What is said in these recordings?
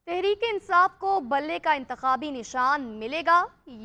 तहरीक इंसाफ को बल्ले का इंतखाबी निशान मिलेगा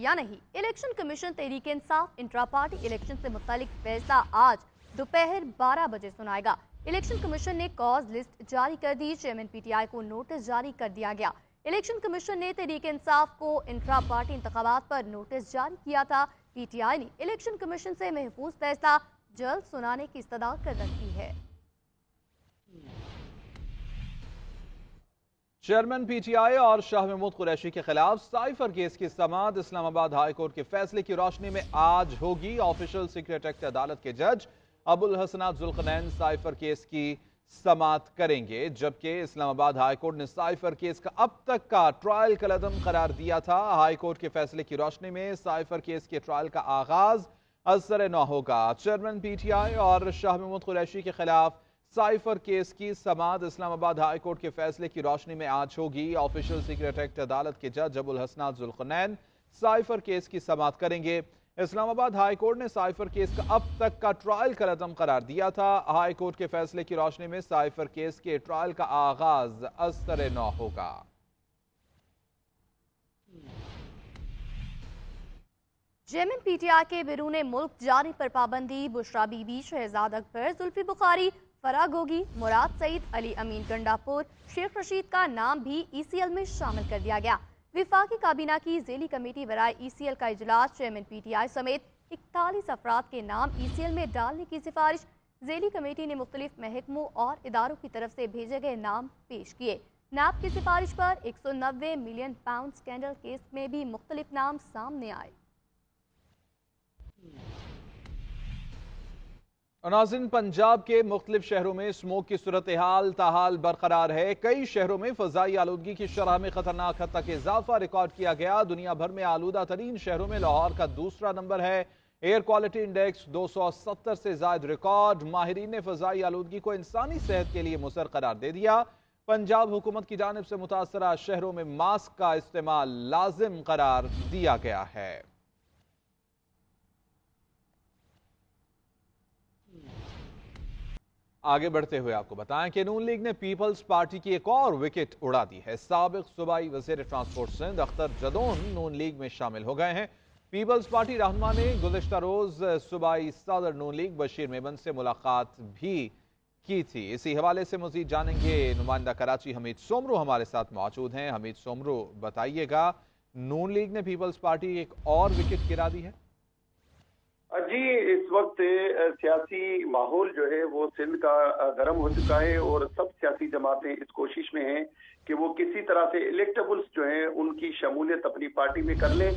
या नहीं? Election commission Tehreek Insaf intra party election से मुतालिक फैसला आज दोपहर 12 बजे सुनाएगा। इलेक्शन कमीशन ने कॉज लिस्ट जारी कर दी। चेयरमैन पीटीआई को नोटिस जारी कर दिया गया। इलेक्शन कमीशन ने तहरीक इंसाफ को इंट्रा पार्टी इंतखाबात पर नोटिस जारी किया था। पीटीआई ने इलेक्शन कमीशन से महफूज फैसला जल्द सुनाने की इस्तदा कर रखी है। चेयरमैन पीटीआई और शाह महमूद कुरैशी के खिलाफ साइफर केस की समाअत इस्लामाबाद हाई कोर्ट के फैसले की रोशनी में आज होगी। ऑफिशियल सीक्रेट एक्ट अदालत के जज अबुल हसनात जुल्कनैन साइफर केस की समाअत करेंगे, जबकि इस्लामाबाद हाई कोर्ट ने साइफर केस का अब तक का ट्रायल कलअदम करार दिया था। हाई कोर्ट के फैसले की रोशनी में साइफर केस के ट्रायल का आगाज असर नौ होगा। चेयरमैन पीटीआई और शाह महमूद कुरैशी के खिलाफ साइफर केस की समाअत इस्लामाबाद हाई कोर्ट के फैसले की रोशनी में आज होगी। ऑफिशियल सीक्रेट एक्ट अदालत के जज अबुल हसनात जुल्कनैन साइफर केस की समाअत करेंगे। इस्लामाबाद हाई कोर्ट ने साइफर केस का अब तक का ट्रायल कलअदम करार दिया था। हाई कोर्ट के फैसले की रोशनी में साइफर केस के ट्रायल का आगाज असर नौ होगा। चेयरमैन पीटीआई के बैरून मुल्क जाने पर पाबंदी। बुशरा बीबी, शहजाद अकबर, जुल्फी बुखारी, फराह गोगी, मुराद सईद, अली अमीन गंडापुर, शेख रशीद का नाम भी ईसीएल में शामिल कर दिया गया। विफाकी काबीना की ज़ेली कमेटी बराए ईसीएल का इजलास। चेयरमैन पीटीआई समेत 41 अफराद के नाम ईसीएल में डालने की सिफारिश। ज़ेली कमेटी ने मुख्तलिफ महकमों और इदारों की तरफ से भेजे गए नाम पेश किए। नैब की सिफारिश पर 190 मिलियन पाउंड स्कैंडल केस में भी मुख्तलिफ नाम सामने आए। नाज़रीन, पंजाब के मुख्तलिफ शहरों में स्मोक की सूरत हाल ताहाल बरकरार है। कई शहरों में फजाई आलूदगी की शरह में खतरनाक हद तक इजाफा रिकॉर्ड किया गया। दुनिया भर में आलूदा तरीन शहरों में लाहौर का दूसरा नंबर है। एयर क्वालिटी इंडेक्स 270 से ज्यादा रिकॉर्ड। माहिरीन ने फजाई आलूदगी को इंसानी सेहत के लिए मुसर करार दे दिया। पंजाब हुकूमत की जानिब से मुतासरा शहरों में मास्क का इस्तेमाल लाजिम करार दिया गया है। आगे बढ़ते हुए आपको बताएं कि नून लीग ने पीपल्स पार्टी की एक और विकेट उड़ा दी है। साबिक सूबाई वज़ीर ट्रांसपोर्ट सिंध अख्तर जदोन नून लीग में शामिल हो गए हैं। पीपल्स पार्टी रहनुमा ने गुज़िश्ता रोज सूबाई सदर नून लीग बशीर मेमन से मुलाकात भी की थी। इसी हवाले से मजीद जानेंगे। नुमाइंदा कराची हमीद सोमरू हमारे साथ मौजूद हैं। हमीद सोमरू, बताइएगा, नून लीग ने पीपल्स पार्टी एक और विकेट गिरा दी है। जी, इस वक्त सियासी माहौल जो है वो सिंध का गर्म हो चुका है और सब सियासी जमातें इस कोशिश में हैं कि वो किसी तरह से इलेक्टेबल्स जो हैं उनकी शमूलियत अपनी पार्टी में कर लें।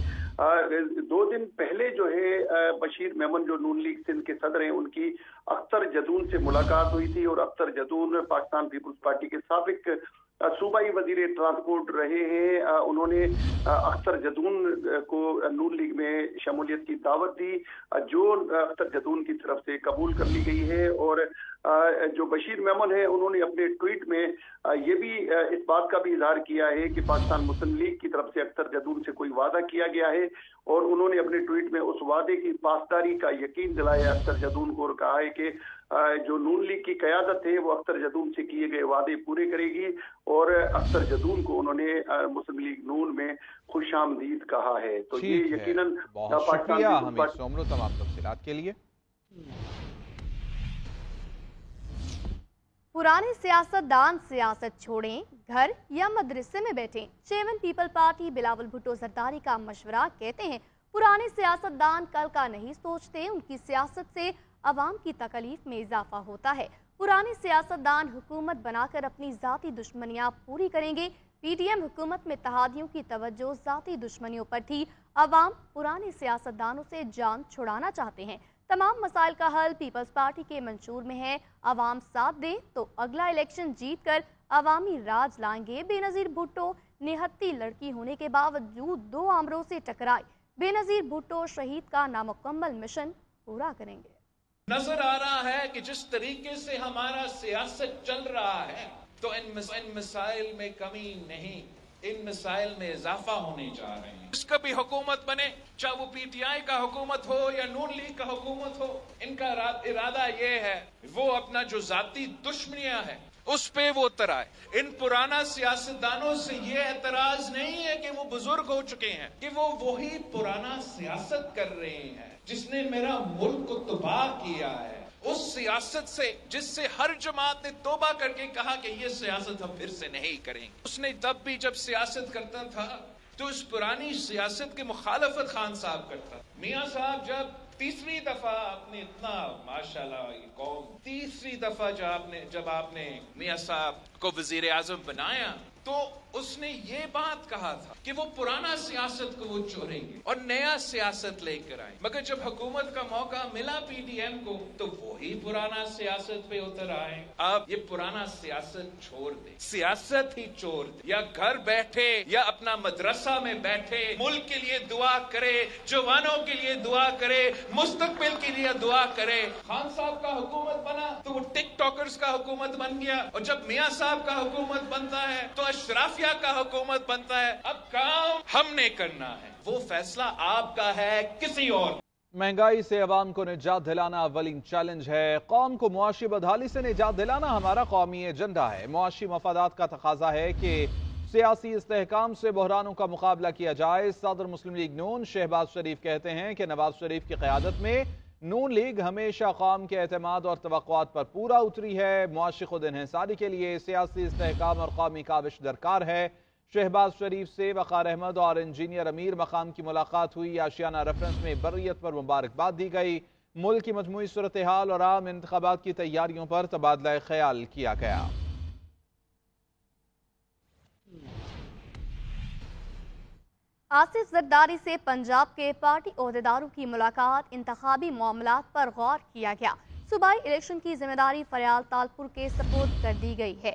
2 दिन पहले जो है बशीर मेमन जो नून लीग सिंध के सदर हैं उनकी अख्तर जदून से मुलाकात हुई थी और अख्तर जदून पाकिस्तान पीपल्स पार्टी के साबिक सूबाई वजीर ट्रांसपोर्ट रहे हैं। उन्होंने अख्तर जदून को नून लीग में शमूलियत की दावत दी, जो अख्तर जदून की तरफ से कबूल कर ली गई है। और जो बशीर मेमन है उन्होंने अपने ट्वीट में ये भी इस बात का भी इजहार किया है कि पाकिस्तान मुस्लिम लीग की तरफ से अख्तर जदून से कोई वादा किया गया है और उन्होंने अपने ट्वीट में उस वादे की पासदारी का यकीन दिलाया अख्तर जदून को और कहा है कि जो नून लीग की क़यादत है वो अख्तर जदून से किए गए वादे पूरे करेगी। और अख्तर जदून को उन्होंने मुस्लिम लीग नून में खुशामदीद कहा है। तो ये यकीनन बहुत शुक्रिया हमीद सोमरू तमाम तफसीलात के लिए। पुराने सियासतदान सियासत छोड़ें, घर या मदरसे में बैठें। Chairman people party Bilawal Bhutto Zardari का मशवरा। कहते हैं पुराने सियासतदान कल का नहीं सोचते, उनकी सियासत से अवाम की तकलीफ में इजाफा होता है। पुराने सियासतदान हुकूमत बनाकर अपनी ज़ाती दुश्मनियाँ पूरी करेंगे। पीडीएम हुकूमत में तहादियों की तवज्जो ज़ाती दुश्मनियों पर थी। अवाम पुराने सियासतदानों से जान छुड़ाना चाहते हैं। तमाम मसाइल का हल पीपल्स पार्टी के मंशूर में है। अवाम साथ दे तो अगला इलेक्शन जीत कर अवामी राज लाएंगे। बेनज़ीर भुट्टो निहत्ती लड़की होने के बावजूद 2 आमरों से टकराए। बेनज़ीर भुट्टो शहीद का नामुकम्मल मिशन पूरा करेंगे। नजर आ रहा है कि जिस तरीके से हमारा सियासत चल रहा है तो इन मिसाइल में कमी नहीं, इन मिसाइल में इजाफा होने जा रहे हैं। जिसका भी हुकूमत बने, चाहे वो पीटीआई का हुकूमत हो या नून लीग का हुकूमत हो, इनका इरादा ये है वो अपना जो जाती दुश्मनियां है उस पे वो उतर आए। इन पुराना सियासतदानों से ये एतराज नहीं है कि वो बुजुर्ग हो चुके हैं, कि वो वही पुराना सियासत कर रहे हैं जिसने मेरा मुल्क को तबाह किया है। उस सियासत से जिससे हर जमात ने तौबा करके कहा कि ये सियासत हम फिर से नहीं करेंगे। उसने तब भी जब सियासत करता था तो इस पुरानी सियासत की मुखालफत खान साहब करता। मियां साहब जब तीसरी दफा आपने इतना माशाल्लाह ये कौम, तीसरी दफा जब आपने मियां साहब को वजीर आजम बनाया तो उसने ये बात कहा था कि वो पुराना सियासत को वो छोड़ेंगे और नया सियासत लेकर आए। मगर जब हुकूमत का मौका मिला पीडीएम को तो वो ही पुराना सियासत पे उतर आए। अब ये पुराना सियासत छोड़ दे, सियासत ही छोड़ दे, या घर बैठे या अपना मदरसा में बैठे मुल्क के लिए दुआ करे, जवानों के लिए दुआ करे, मुस्तकबिल के लिए दुआ करे। खान साहब का हुकूमत बना तो वो टिकटॉकर्स का हुकूमत बन गया, और जब मियां साहब का हुकूमत बनता है तो अशराफिया का हुकूमत बनता है। अब काम हमने करना है, वो फैसला आपका है, किसी और। महंगाई से अवाम को निजात दिलाना अव्वलीन चैलेंज है। कौम को मुआशी बदहाली से निजात दिलाना हमारा कौमी एजेंडा है। मुआशी मफादात का तकाजा है कि सियासी इस्तेहकाम से बहरानों का मुकाबला किया जाए। सदर मुस्लिम लीग नून शहबाज शरीफ कहते हैं कि नवाज शरीफ की क़यादत में नून लीग हमेशा कौम के एतमाद और तवक्कुआत पर पूरा उतरी है। मुआशी खुद इन्हिसारी के लिए सियासी इस्तेहकाम और कौमी काविश दरकार है। शहबाज शरीफ से वक़ार अहमद और इंजीनियर अमीर मकाम की मुलाकात हुई। आशियाना रेफरेंस में बर्रियत पर मुबारकबाद दी गई। मुल्क की मजमूई सूरत हाल और आम इंतखाबात की तैयारियों पर तबादला ख्याल किया गया। आसिफ जरदारी से पंजाब के पार्टी ओहदेदारों की मुलाकात, इंतखाबी मामलात पर गौर किया गया। सूबाई इलेक्शन की जिम्मेदारी फरियाल तालपुर के सपुर्द कर दी गई है।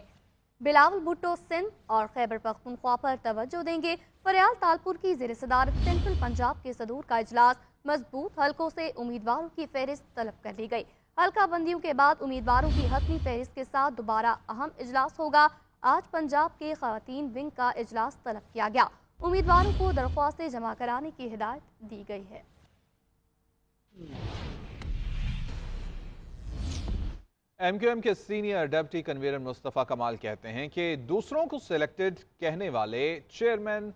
बिलावल भुट्टो सिंध और खैबर पख्तूनख्वा पर तवज्जो देंगे। फरियाल तालपुर की ज़ेर सदारत सेंट्रल पंजाब के सदूर का इजलास, मजबूत हलकों से उम्मीदवारों की फहरिस्त तलब कर ली गई। हल्का बंदियों के बाद उम्मीदवारों की हतमी फहरिस्त के साथ दोबारा अहम इजलास होगा। आज पंजाब के खवातीन विंग का इजलास तलब किया गया। उम्मीदवारों को दरख्वास्तें जमा कराने की हिदायत दी गई है। एमक्यूएम के सीनियर डिप्टी कन्वीनर मुस्तफ़ा कमाल कहते हैं कि दूसरों को सिलेक्टेड कहने वाले चेयरमैन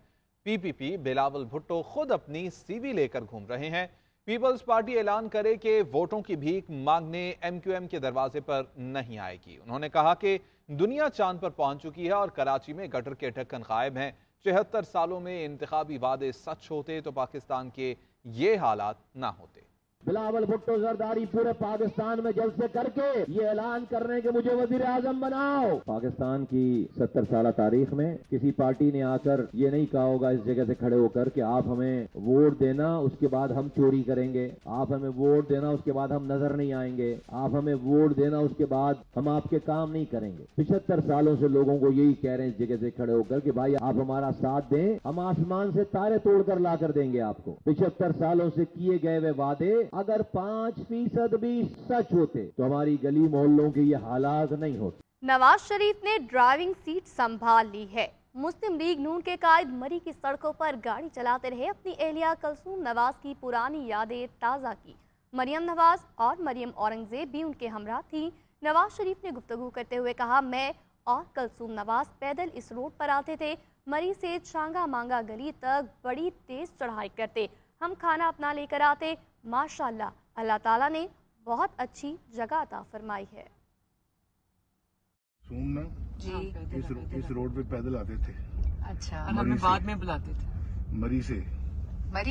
पीपीपी बिलावल भुट्टो खुद अपनी सीवी लेकर घूम रहे हैं। पीपल्स पार्टी ऐलान करे कि वोटों की भीख मांगने एमक्यूएम के दरवाजे पर नहीं आएगी। उन्होंने कहा कि दुनिया चांद पर पहुंच चुकी है और कराची में गटर के ढक्कन गायब हैं। 74 सालों में इंतखाबी वादे सच होते तो पाकिस्तान के ये हालात ना होते। बिलावल भुट्टो जरदारी पूरे पाकिस्तान में जलसे करके ये ऐलान कर रहे हैं कि मुझे वजीर आजम बनाओ। पाकिस्तान की 70 साल तारीख में किसी पार्टी ने आकर ये नहीं कहा होगा इस जगह से खड़े होकर कि आप हमें वोट देना, उसके बाद हम चोरी करेंगे, आप हमें वोट देना, उसके बाद हम नजर नहीं आएंगे, आप हमें वोट देना, उसके बाद हम आपके काम नहीं करेंगे। 75 सालों से लोगों को यही कह रहे हैं इस जगह से खड़े होकर कि भाई आप हमारा साथ दें, हम आसमान से तारे तोड़कर ला कर देंगे आपको। 75 सालों से किए गए वे वादे अगर 5% भी सच होते तो हमारी गली मोहल्लों के ये हालात नहीं होते। नवाज शरीफ ने ड्राइविंग सीट संभाल ली है। मुस्लिम लीग नून के कायद मरी की सड़कों पर गाड़ी चलाते रहे, अपनी एहलिया कलसूम नवाज की पुरानी यादें ताज़ा की। मरियम नवाज और मरियम औरंगजेब भी उनके हमरा थी। नवाज शरीफ ने गुफ्तगू करते हुए कहा, मैं और कलसूम नवाज पैदल इस रोड पर आते थे। मरी से छांगा मांगा गली तक बड़ी तेज चढ़ाई करते, हम खाना अपना लेकर आते। माशाअल्लाह, अल्लाह ताला ने बहुत अच्छी जगह अता फरमाई है। सुनना जी इस रोड पे पैदल आते थे। अच्छा, और हमें बाद में बुलाते थे। मरी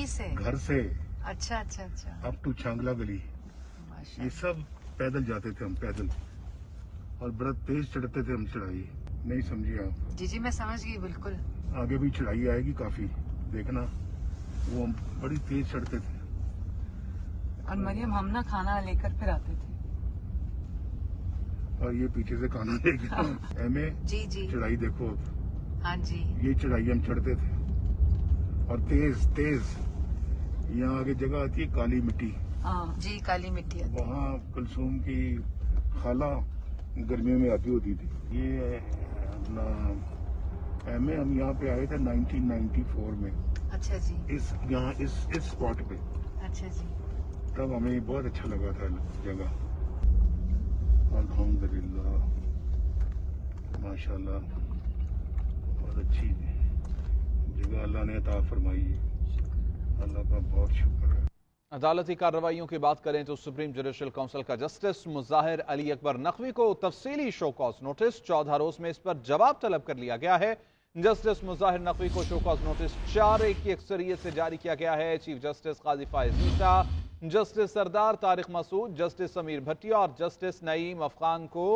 से घर से अच्छा अच्छा अच्छा अप टू छांगला गली, ये सब पैदल जाते थे हम, पैदल, और बड़ा तेज चढ़ते थे हम। चढ़ाई नहीं समझी आप? जी जी मैं समझ गई बिल्कुल। आगे भी चढ़ाई आएगी काफी, देखना, वो हम बड़ी तेज चढ़ते थे। और मरियम हम ना खाना लेकर फिर आते थे, और ये पीछे से खाना लेकर एमे जी जी चढ़ाई देखो। हाँ जी, ये चढ़ाई हम चढ़ते थे, और तेज तेज। यहाँ आगे जगह आती है काली मिट्टी, हाँ जी काली मिट्टी आती है। वहाँ कलसूम की खाला गर्मियों में आती होती थी। ये अपना एमे हम यहाँ पे आए थे 1994 में। अच्छा जी, इस स्पॉट पे। अच्छा जी, तब हमें बहुत अच्छा लगा था जगह। अल्हम्दुलिल्लाह। माशाल्लाह बहुत अच्छी जगह अल्लाह ने अता फरमाई है, अल्लाह का बहुत शुक्र है। अदालती कार्रवाइयों की बात करें तो सुप्रीम जुडिशल काउंसिल का जस्टिस मुजाहिर अली अकबर नकवी को तफसीली शो कॉज नोटिस 14 रोज में इस पर जवाब तलब कर लिया गया है। जस्टिस मुजाहिर नकवी को शो कॉज नोटिस 4-1 की अक्सरियत से जारी किया गया है। चीफ जस्टिस काजी फाइज ईसा, जस्टिस सरदार तारिक मसूद, जस्टिस समीर भट्टी और जस्टिस नईम अफगान को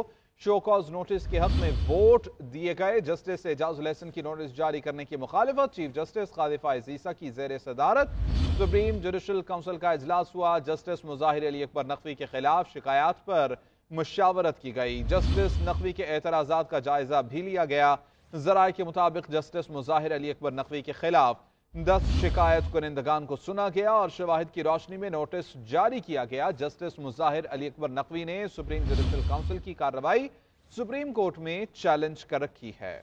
शो कॉज नोटिस के हक में वोट दिए गए। जस्टिस एजाजुल हसन की नोटिस जारी करने की मुखालिफत चीफ जस्टिस काजी फाइज ईसा की ज़ेर सदारत सुप्रीम जुडिशल काउंसिल का इजलास हुआ। जस्टिस मुजाहिर अली अकबर नकवी के खिलाफ शिकायत पर मुशावरत की गई। जस्टिस नकवी के एतराज़ात का जायजा भी लिया गया। ज़राए के मुताबिक जस्टिस मुजाहिर अली अकबर नकवी के खिलाफ 10 शिकायत कुनिंदगान को सुना गया और शवाहिद की रोशनी में नोटिस जारी किया गया। जस्टिस मुजाहिर अली अकबर नकवी ने सुप्रीम जुडिशल काउंसिल की कार्रवाई सुप्रीम कोर्ट में चैलेंज कर रखी है।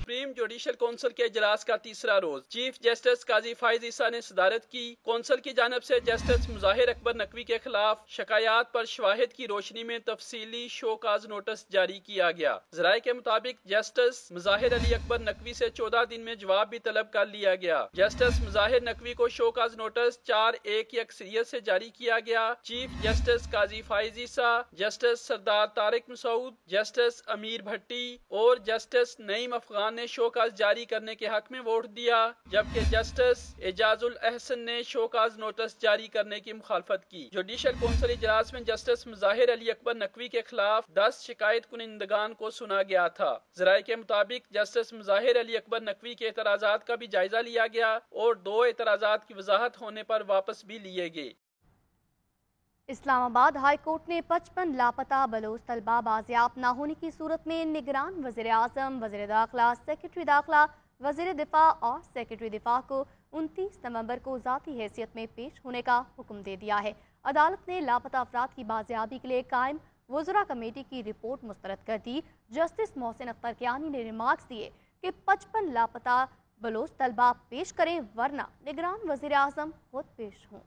सुप्रीम जुडिशल काउंसिल के इजलास का तीसरा रोज चीफ जस्टिस काजी फाइज ईसा ने सदारत की। काउंसिल की जानिब से जस्टिस मुजाहिर अकबर नकवी के खिलाफ शिकायत पर शवाहिद की रोशनी में तफसीली शो काज नोटिस जारी किया गया। ज़राए के मुताबिक जस्टिस मुजाहिर अली अकबर नकवी से 14 दिन में जवाब भी तलब कर लिया गया। जस्टिस मुजाहिर नकवी को शो काज नोटिस 4-1 की अक्सरियत से जारी किया गया। चीफ जस्टिस काजी फाइज ईसा, जस्टिस सरदार तारिक मसूद, जस्टिस अमीर भट्टी और जस्टिस नईम अफगान ने शोकाज जारी करने के हक में वोट दिया, जबकि जस्टिस एजाजुल अहसन ने शोकाज नोटिस जारी करने की मुखालफत की। जुडिशल काउंसिल इजलास में जस्टिस मुजाहिर अली अकबर नकवी के खिलाफ 10 शिकायत कुनिंदगान को सुना गया था। ज़राए के मुताबिक जस्टिस मुजाहिर अली अकबर नकवी के एतराज़ात का भी जायजा लिया गया और 2 एतराज़ात की वजाहत होने पर वापस भी लिए गए। इस्लामाबाद हाई कोर्ट ने 55 लापता बलोच तलबा बाजियाब न होने की सूरत में निगरान वज़ीर आज़म, वज़ीर दाखिला, सेक्रेटरी दाखिला, वज़ीर दिफा और सेक्रेटरी दिफा को 29 नवंबर को ज़ाती हैसियत में पेश होने का हुक्म दे दिया है। अदालत ने लापता अफराद की बाजियाबी के लिए कायम वज़रा कमेटी की रिपोर्ट मुस्तरद कर दी। जस्टिस मोहसिन अख्तर कियानी ने रिमार्क्स दिए कि 55 लापता बलोच तलबा पेश करें वरना निगरान वज़ीर आज़म खुद पेश हों।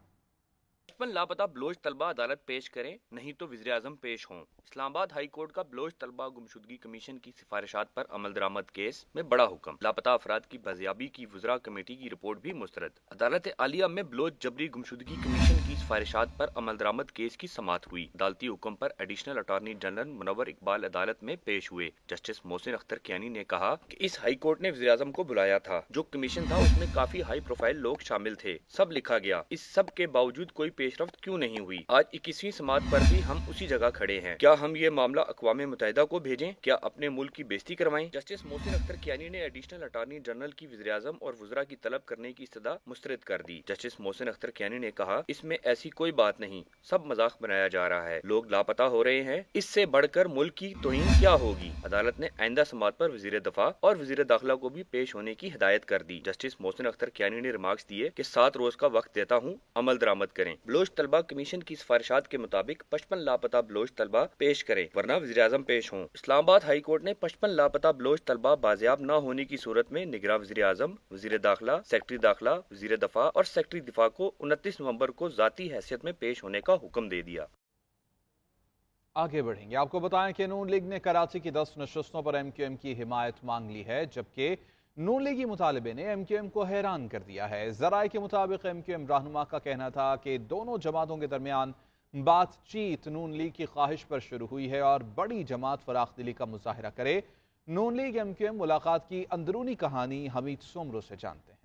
55 लापता बलोच तलबा अदालत पेश करें, नहीं तो वज़ीर आज़म पेश हों। इस्लामाबाद हाई कोर्ट का बलोच तलबा गुमशुदगी कमीशन की सिफारिशात पर अमल दरामद केस में बड़ा हुक्म। लापता अफराद की बाजियाबी की वज़रा कमेटी की रिपोर्ट भी मुस्तरद। अदालत आलिया में बलोच जबरी गुमशुदगी कमीशन की सिफारिशात पर अमल दरामद केस की समाअत हुई। अदालती हुक्म पर additional attorney general Munawwar Iqbal अदालत में पेश हुए। जस्टिस मोहसिन अख्तर कियानी ने कहा कि इस हाई कोर्ट ने वज़ीर आज़म को बुलाया था। जो कमीशन था उसमें काफी हाई प्रोफाइल लोग शामिल थे, सब लिखा गया। इस सब के बावजूद कोई पेशरफ्त क्यों नहीं हुई? आज 21वीं समाअत पर भी हम उसी जगह खड़े हैं। क्या हम ये मामला अक़वाम मुत्तहिदा को भेजें? क्या अपने मुल्क की बेइज्जती करवाएं? जस्टिस मोहसिन अख्तर कियानी ने एडिशनल अटॉर्नी जनरल की वज़ीर आज़म और वज़रा की तलब करने की इस्तदा मुस्तरद कर दी। जस्टिस मोहसिन अख्तर कियानी ने कहा, इसमें ऐसी कोई बात नहीं, सब मजाक बनाया जा रहा है, लोग लापता हो रहे हैं, इससे बढ़कर मुल्क की तौहीन क्या होगी? अदालत ने आइंदा समाअत पर वज़ीर दफा और वज़ीर दाखिला को भी पेश होने की हिदायत कर दी। जस्टिस मोहसिन अख्तर कियानी ने रिमार्क्स दिए कि 7 रोज का वक्त देता हूँ, अमल दरामद करें। बलोच तलबा कमीशन की सिफारिशात के मुताबिक 55 लापता बलोच तलबा पेश करें वरना वज़ीर आज़म पेश हों। इस्लामाबाद हाई कोर्ट ने 55 लापता बलोच तलबा बाजियाब न होने की सूरत में निगरान वज़ीर आज़म, वज़ीर दाखिला, सेक्रेटरी दाखिला, वज़ीर दफा और सेक्रेटरी दिफा को 29 नवंबर को ज़ाती हैसियत में पेश होने का हुक्म दे दिया। आगे बढ़ेंगे। आपको बताएं कि नून लीग ने कराची की 10 नशस्तों पर MQM की हिमायत मांग ली है, जबकि नून लीगी मुतालिबे ने MQM को हैरान कर दिया है। ज़राए के मुताबिक MQM रहनुमा का कहना था कि दोनों जमातों के दरमियान बातचीत नून लीग की ख्वाहिश पर शुरू हुई है और बड़ी जमात फराख दिली का मुजाहिरा करे। नून लीग MQM मुलाकात की अंदरूनी कहानी हमीद सोमरो से जानते हैं।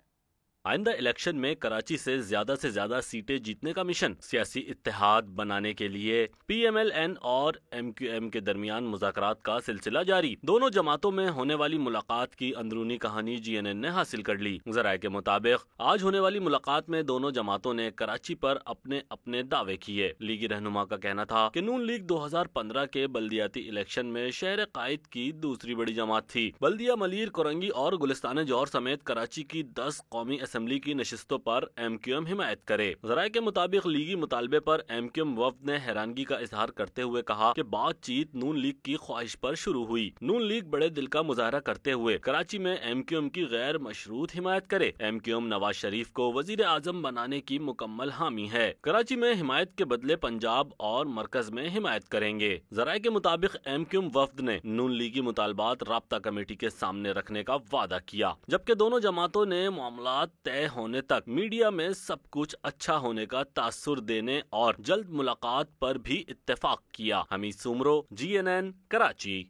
आइंदा इलेक्शन में कराची से ज्यादा सीटें जीतने का मिशन, सियासी इत्तेहाद बनाने के लिए PMLN और MQM के दरमियान मुज़ाकरात का सिलसिला जारी। दोनों जमातों में होने वाली मुलाकात की अंदरूनी कहानी GNN ने हासिल कर ली। ज़राए के मुताबिक आज होने वाली मुलाकात में दोनों जमातों ने कराची पर अपने अपने दावे किए। लीगी रहनुमा का कहना था कि नून लीग 2015 के बल्दियाती इलेक्शन में शहर कायद की दूसरी बड़ी जमात थी। बल्दिया मलीर, कोरंगी और गुलिस्तान जौहर समेत कराची की 10 कौमी اسمبلی کی نشستوں پر MQM حمایت کرے۔ ذرائع کے مطابق لیگی مطالبے پر MQM وفد نے حیرانگی کا اظہار کرتے ہوئے کہا کہ بات چیت نون لیگ کی خواہش پر شروع ہوئی۔ نون لیگ بڑے دل کا مظاہرہ کرتے ہوئے کراچی میں MQM کی غیر مشروط حمایت کرے۔ MQM نواز شریف کو وزیر اعظم بنانے کی مکمل حامی ہے۔ کراچی میں حمایت کے بدلے پنجاب اور مرکز میں حمایت کریں گے۔ ذرائع کے مطابق MQM وفد نے نون لیگی مطالبات رابطہ کمیٹی کے سامنے رکھنے کا وعدہ کیا، جبکہ دونوں جماعتوں نے معاملات طے ہونے تک میڈیا میں سب کچھ اچھا ہونے کا تاثر دینے اور جلد ملاقات پر بھی اتفاق کیا۔ حمید سومرو، GNN، کراچی۔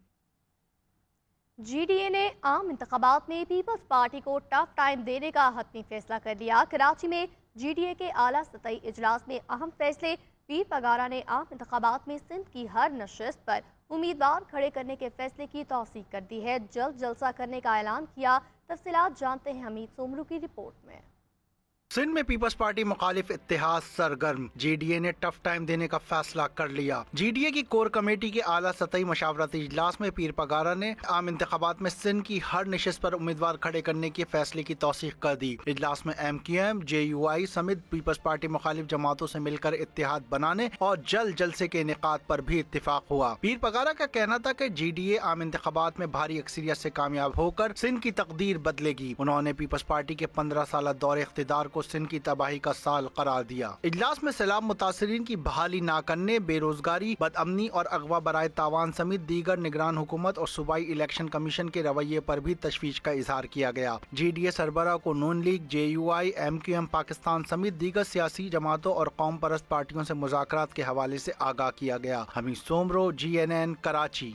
GDA نے عام انتخابات میں پیپلز پارٹی کو ٹف ٹائم دینے کا حتمی فیصلہ کر لیا۔ کراچی میں GDA کے اعلیٰ سطحی اجلاس میں اہم فیصلے۔ پیر پگارا نے عام انتخابات میں سندھ کی ہر نشست پر امیدوار کھڑے کرنے کے فیصلے کی توثیق کر دی ہے۔ جلد جلسہ کرنے کا اعلان کیا۔ تفصیلات جانتے ہیں حمید سومرو کی رپورٹ میں۔ سندھ میں پیپلز پارٹی مخالف اتحاد سرگرم، GDA نے ٹف ٹائم دینے کا فیصلہ کر لیا۔ GDA کی کور کمیٹی کے اعلیٰ سطحی مشاورتی اجلاس میں پیر پگارا نے عام انتخابات میں سندھ کی ہر نشست پر امیدوار کھڑے کرنے کے فیصلے کی توثیق کر دی۔ اجلاس میں MQM، JUI سمیت پیپلز پارٹی مخالف جماعتوں سے مل کر اتحاد بنانے اور جلد جلسے کے انعقاد پر بھی اتفاق ہوا۔ پیر پگارا کا کہنا تھا کہ GDA عام انتخابات میں بھاری اکثریت سے کامیاب ہو کر سندھ کی تقدیر بدلے گی۔ انہوں نے پیپلز پارٹی کے 15 سالہ دور اقتدار کو سندھ کی تباہی کا سال قرار دیا۔ اجلاس میں سیلاب متاثرین کی بحالی نہ کرنے، بے روزگاری، بد امنی اور اغوا برائے تاوان سمیت دیگر نگران حکومت اور صوبائی الیکشن کمیشن کے رویے پر بھی تشویش کا اظہار کیا گیا۔ GDA سربراہ کو نون لیگ، JUI، MQM پاکستان سمیت دیگر سیاسی جماعتوں اور قوم پرست پارٹیوں سے مذاکرات کے حوالے سے آگاہ کیا گیا۔ حمید سومرو، GNN، کراچی۔